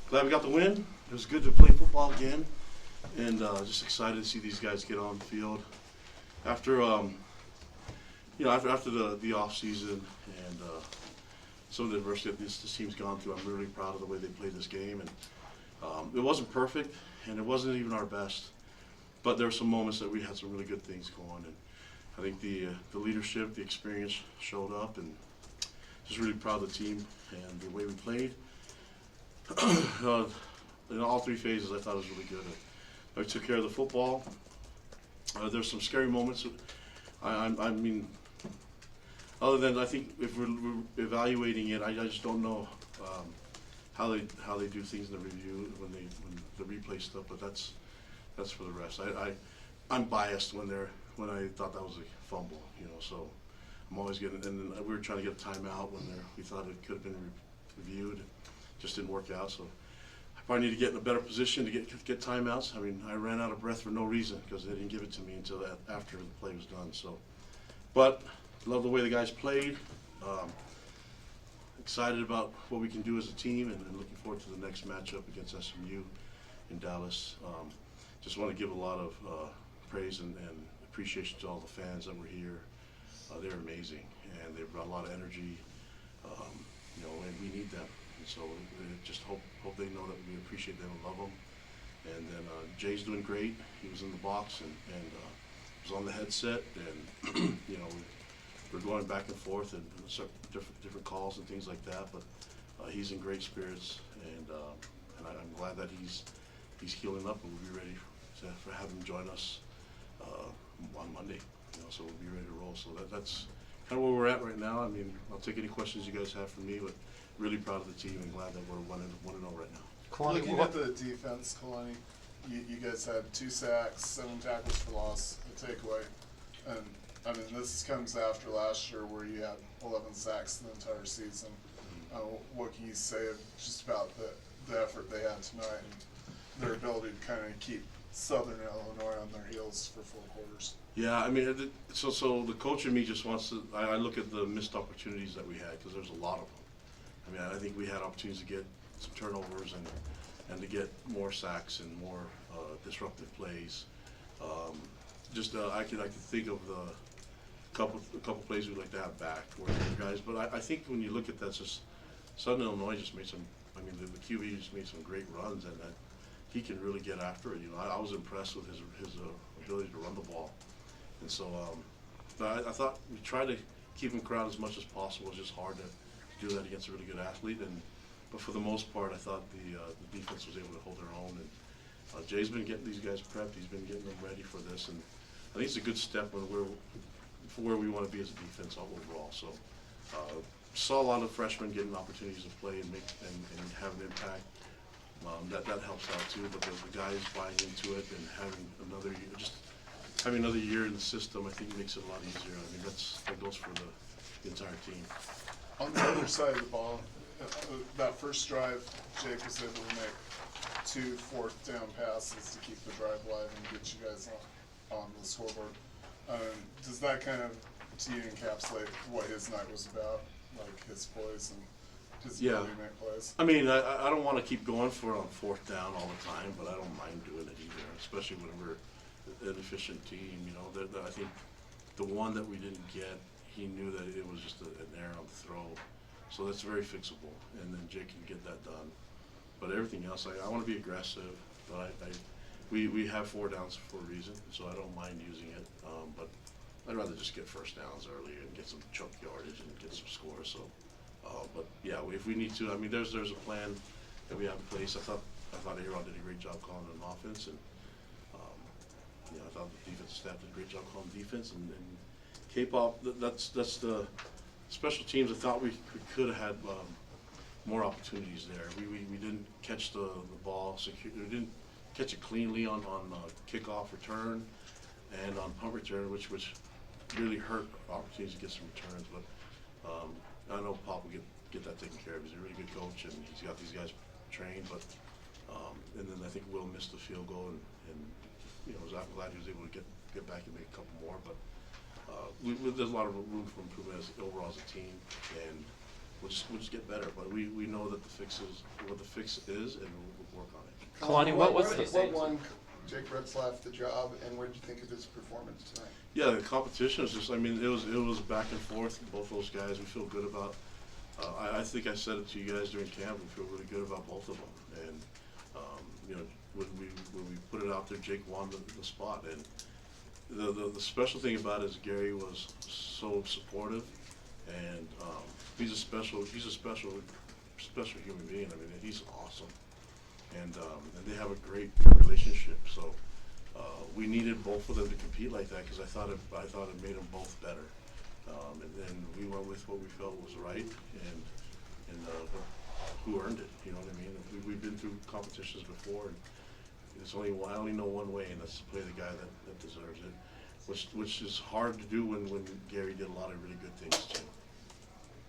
glad we got the win. It was good to play football again, and just excited to see these guys get on the field after after the off season and some of the adversity that this team's gone through. I'm really proud of the way they played this game, and it wasn't perfect, and it wasn't even our best, but there were some moments that we had some really good things going, and I think the leadership, the experience showed up, and just really proud of the team and the way we played. In all three phases, I thought it was really good. I took care of the football. There's some scary moments. I mean, other than I think if we're evaluating it, I just don't know how they do things in the review when the replay stuff. But that's for the rest. I'm biased when I thought that was a fumble, So I'm always getting. And then we were trying to get a timeout when we thought it could have been reviewed. Just didn't work out. So I probably need to get in a better position to get timeouts. I mean, I ran out of breath for no reason because they didn't give it to me until after the play was done. So, but love the way the guys played. Excited about what we can do as a team, and looking forward to the next matchup against SIU in Dallas. Just want to give a lot of praise and appreciation to all the fans that were here. They're amazing, and they brought a lot of energy. And we need them. And so just hope they know that we appreciate them and love them. And then Jay's doing great. He was in the box and was on the headset, and we're going back and forth and different calls and things like that. But he's in great spirits, and I'm glad that he's healing up, and we'll be ready to have him join us on Monday. So we'll be ready to roll. So that's kind of where we're at right now. I mean, I'll take any questions you guys have for me, but really proud of the team and glad that we're 1-0 right now. Kalani, looking at the defense, Kalani, you guys had 2 sacks, 7 tackles for loss, a takeaway, and I mean this comes after last year where you had 11 sacks the entire season. What can you say just about the effort they had tonight and their ability to kind of keep Southern Illinois on their heels for 4 quarters? Yeah, I mean, so the coach in me just wants to. I look at the missed opportunities that we had because there's a lot of them. I mean, I think we had opportunities to get some turnovers and to get more sacks and more disruptive plays. I could think of a couple plays we'd like to have back for the guys. But I think when you look at that, just Southern Illinois just made some. I mean, the QB just made some great runs, and that he can really get after it. I was impressed with his ability to run the ball, and so I thought we tried to keep him crowded as much as possible. It's just hard to do that against a really good athlete, but for the most part, I thought the defense was able to hold their own. And Jay's been getting these guys prepped. He's been getting them ready for this, and I think it's a good step for where we want to be as a defense overall. So saw a lot of freshmen getting opportunities to play and have an impact. That helps out too. But the guys buying into it and having another year in the system, I think makes it a lot easier. I mean, that goes for the entire team. On the other side of the ball, that first drive, Jake was able to make 2 fourth-down passes to keep the drive alive and get you guys on the scoreboard. Does that kind of, to you, encapsulate what his night was about, like his poise and his ability to make plays? I mean, I don't want to keep going for it on 4th down all the time, but I don't mind doing it either, especially when we're an efficient team. I think the one that we didn't get, he knew that it was just an error on the throw. So that's very fixable, and then Jake can get that done. But everything else, I want to be aggressive, but we have 4 downs for a reason, so I don't mind using it. But I'd rather just get first downs early and get some choke yardage and get some scores. So, but yeah, if we need to, I mean, there's a plan that we have in place. I thought A-Rod did a great job calling an offense, and I thought the defensive staff did a great job calling defense, and K-pop, that's the special teams. I thought we could have had more opportunities there. We didn't catch the ball secure. We didn't catch it cleanly on kickoff return and on punt return, which really hurt opportunities to get some returns. But I know Pop will get that taken care of. He's a really good coach, and he's got these guys trained. But and then I think Will missed the field goal, and I'm glad he was able to get back and make a couple more. But there's a lot of room for improvement overall as a team, and we'll just get better. But we know that the fix is, and we'll work on it. Kalani, what was What won Jake Retzlaff the job, and what did you think of his performance tonight? Yeah, the competition was just, I mean, it was back and forth, both those guys. We feel good about, I think I said it to you guys during camp, we feel really good about both of them. And, you know, when we put it out there, Jake won the spot. And the special thing about it is Gary was so supportive, and he's a special human being. I mean, he's awesome. And they have a great relationship. So we needed both of them to compete like that, because I thought it made them both better. And then we went with what we felt was right, and who earned it. You know what I mean? We've been through competitions before, and I only know one way, and that's to play the guy that deserves it, which is hard to do when Gary did a lot of really good things too.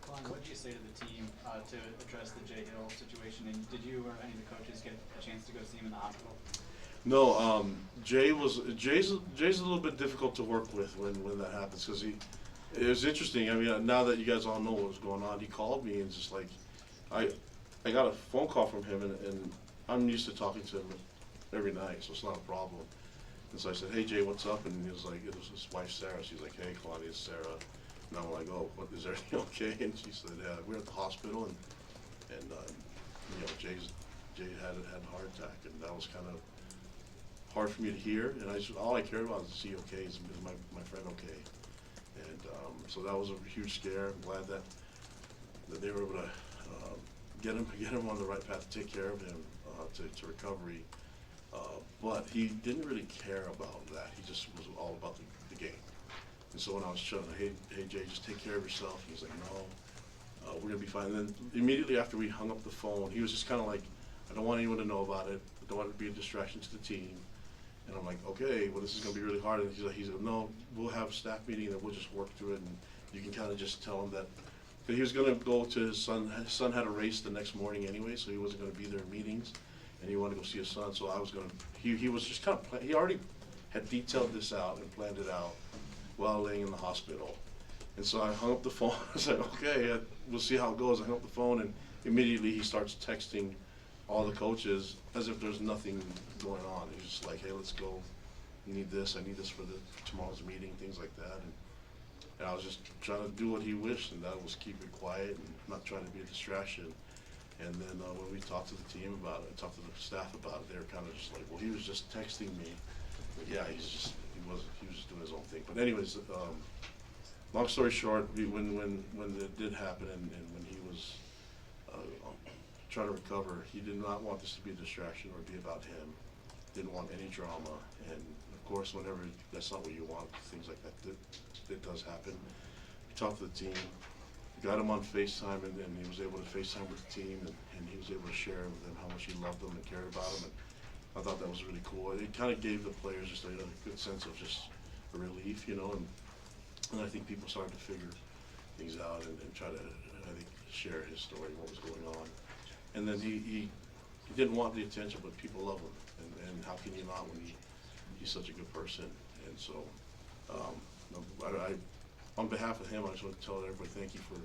Kalani, what did you say to the team to address the Jay Hill situation? And did you or any of the coaches get a chance to go see him in the hospital? No, Jay's a little bit difficult to work with when that happens, because it was interesting. I mean, now that you guys all know what was going on, he called me and just like, I got a phone call from him, and I'm used to talking to him every night, so it's not a problem. And so I said, "Hey Jay, what's up?" And he was like, it was his wife Sarah. She's like, "Hey Kalani, it's Sarah." And I'm like, "Oh, what, is everything okay?" And she said, "Yeah, we're at the hospital, and you know, Jay had a heart attack, and that was kind of hard for me to hear. And all I cared about is to see, okay, is my friend okay?" And so that was a huge scare. I'm glad that they were able to get him on the right path to take care of him to recovery. But he didn't really care about that. He just was all about the game. And so when I was telling him, hey Jay, just take care of yourself, he was like, "No, we're gonna be fine." And then immediately after we hung up the phone, he was just kind of like, "I don't want anyone to know about it. I don't want it to be a distraction to the team." And I'm like, "Okay, well, this is gonna be really hard." And he's like, "No, we'll have a staff meeting and we'll just work through it." And you can kind of just tell him that he was gonna go to his son. His son had a race the next morning anyway, so he wasn't gonna be there in meetings, and he wanted to go see his son. So I was gonna. He was just kind of. He already had detailed this out and planned it out while laying in the hospital. And so I hung up the phone. I said, "Okay, we'll see how it goes." I hung up the phone, and immediately he starts texting all the coaches as if there's nothing going on. He's just like, "Hey, let's go. You need this. I need this for tomorrow's meeting," things like that. And I was just trying to do what he wished, and that was keep it quiet and not trying to be a distraction. And then when we talked to the team about it, talked to the staff about it, they were kind of just like, "Well, he was just texting me." But yeah, he was just doing his own thing. But anyways, long story short, when it did happen, and when he was trying to recover, he did not want this to be a distraction or be about him. Didn't want any drama. And of course, whenever that's not what you want, things like that, it does happen. We talked to the team, got him on FaceTime, and he was able to FaceTime with the team, and he was able to share with them how much he loved them and cared about them. And I thought that was really cool. It kind of gave the players just a good sense of just a relief, you know, and I think people started to figure things out and try to, I think, share his story, what was going on. And then he didn't want the attention, but people love him, and how can you not when he's such a good person? And so, on behalf of him, I just want to tell everybody thank you for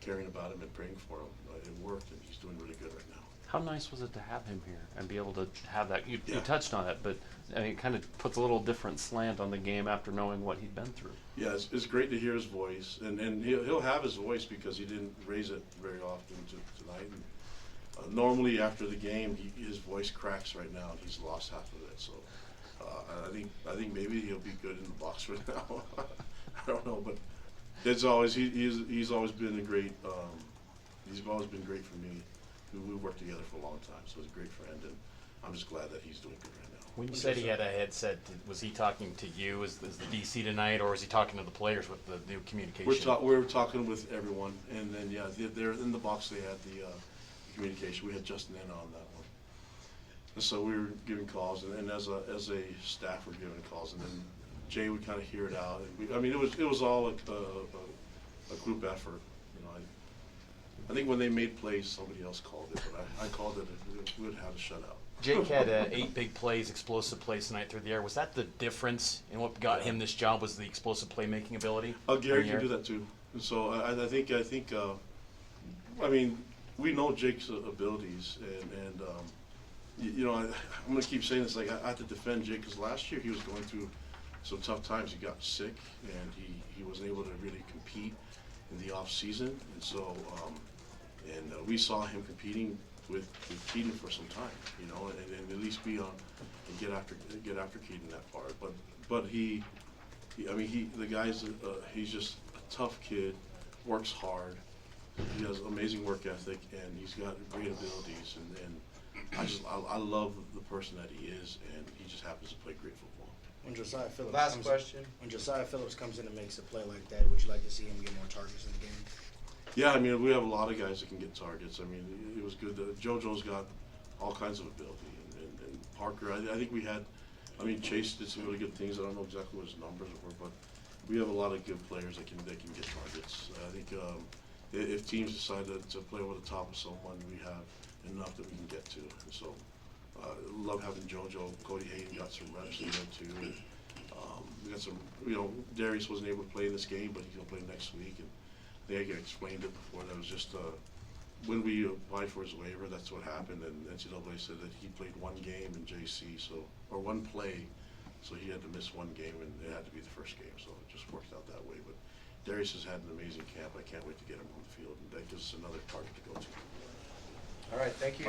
caring about him and praying for him. It worked, and he's doing really good right now. How nice was it to have him here and be able to have that? You Yeah. touched on it, but I mean, it kind of puts a little different slant on the game after knowing what he'd been through. Yeah, it's great to hear his voice, and he'll have his voice because he didn't raise it very often tonight. And, normally after the game, his voice cracks right now, and he's lost half of it. So I think maybe he'll be good in the box right now. I don't know, but it's always he's always been a great. He's always been great for me. We worked together for a long time, so he's a great friend, and I'm just glad that he's doing good right now. When you said he had a headset, was he talking to you as the DC tonight, or was he talking to the players with the new communication? We're talking with everyone, and then yeah, they're in the box. They had the communication. We had Justin in on that one, and so we were giving calls, and as a staff, we're giving calls, and then Jay would kind of hear it out. And it was all a group effort. You know, I think when they made plays, somebody else called it, but I called it. We would have a shutout. Jake had 8 big plays, explosive plays tonight through the air. Was that the difference in what got him this job? Was the explosive playmaking ability? Gary can do that too. And so I think I mean, we know Jake's abilities, and you know, I'm gonna keep saying this. Like, I have to defend Jake because last year he was going through some tough times. He got sick, and he wasn't able to really compete in the off season, and so we saw him competing with Keaton for some time, you know, and at least be on and get after Keaton that far. But I mean, the guy's he's just a tough kid, works hard. He has amazing work ethic, and he's got great abilities, and I love the person that he is, and he just happens to play great football. When Josiah Phillips Last comes question. When Josiah Phillips comes in and makes a play like that, would you like to see him get more targets in the game? Yeah, I mean, we have a lot of guys that can get targets. I mean, it was good that JoJo's got all kinds of ability, and Parker, I think we had, I mean, Chase did some really good things. I don't know exactly what his numbers were, but we have a lot of good players that can get targets. I think if teams decide to play over the top of someone, we have enough that we can get to. And so, love having JoJo. Cody Hayden got some reps in there too. And, we got some, you know, Darius wasn't able to play in this game, but he's gonna play next week. And I think I explained it before. That was just when we applied for his waiver, that's what happened. And NCAA said that he played one game in JC, or one play, so he had to miss one game, and it had to be the first game. So it just worked out that way. But Darius has had an amazing camp. I can't wait to get him on the field, and that gives us another target to go to. All right, thank you.